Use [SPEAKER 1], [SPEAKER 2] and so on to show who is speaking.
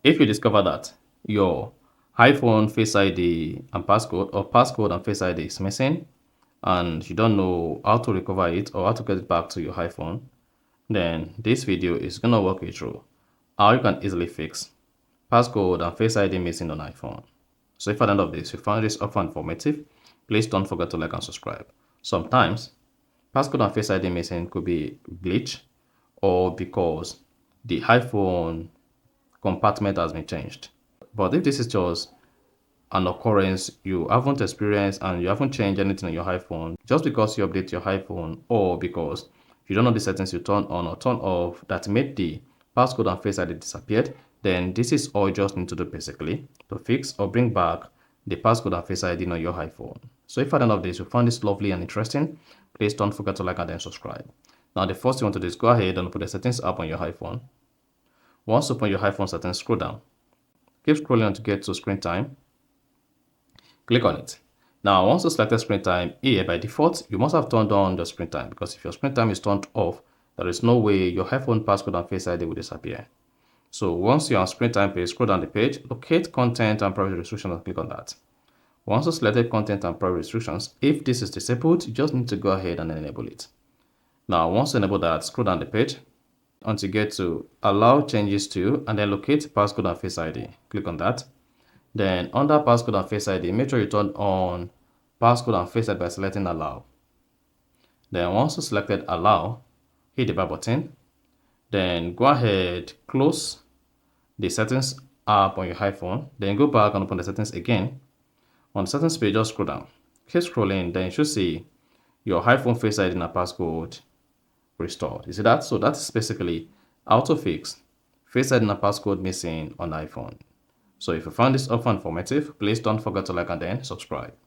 [SPEAKER 1] If you discover that your iPhone Face ID and passcode, or passcode and Face ID is missing, and you don't know how to recover it or how to get it back to your iPhone, then this video is going to walk you through how you can easily fix passcode and Face ID missing on iPhone. So if at the end of this you find this offer informative, please don't forget to like and subscribe. Sometimes passcode and Face ID missing could be glitch, or because the iPhone compartment has been changed. But if this is just an occurrence you haven't experienced and you haven't changed anything on your iPhone, just because you update your iPhone or because you don't know the settings you turn on or turn off that made the passcode and Face ID disappeared, then this is all you just need to do basically to fix or bring back the passcode and Face ID on your iPhone. So if at the end of this you found this lovely and interesting, please don't forget to like and then subscribe. Now the first thing you want to do is go ahead and open the settings app on your iPhone. Once you open your iPhone settings, scroll down. Keep scrolling to get to screen time. Click on it. Now, once you select screen time here, by default, you must have turned on the screen time, because if your screen time is turned off, there is no way your iPhone passcode and Face ID will disappear. So once you're on screen time page, scroll down the page, locate content and privacy restrictions and click on that. Once you selected content and privacy restrictions, if this is disabled, you just need to go ahead and enable it. Now, once you enable that, scroll down the page until you get to allow changes to, and then locate passcode and Face ID. Click on that. Then under passcode and Face ID, make sure you turn on passcode and Face ID by selecting allow. Then once you selected allow, hit the back button. Then go ahead, close the settings app on your iPhone. Then go back and open the settings again. On the settings page, just scroll down. Keep scrolling, then you should see your iPhone Face ID and passcode restored. You see that? So that's basically how to fix Face ID and passcode missing on iPhone. So if you found this offer informative, please don't forget to like and then subscribe.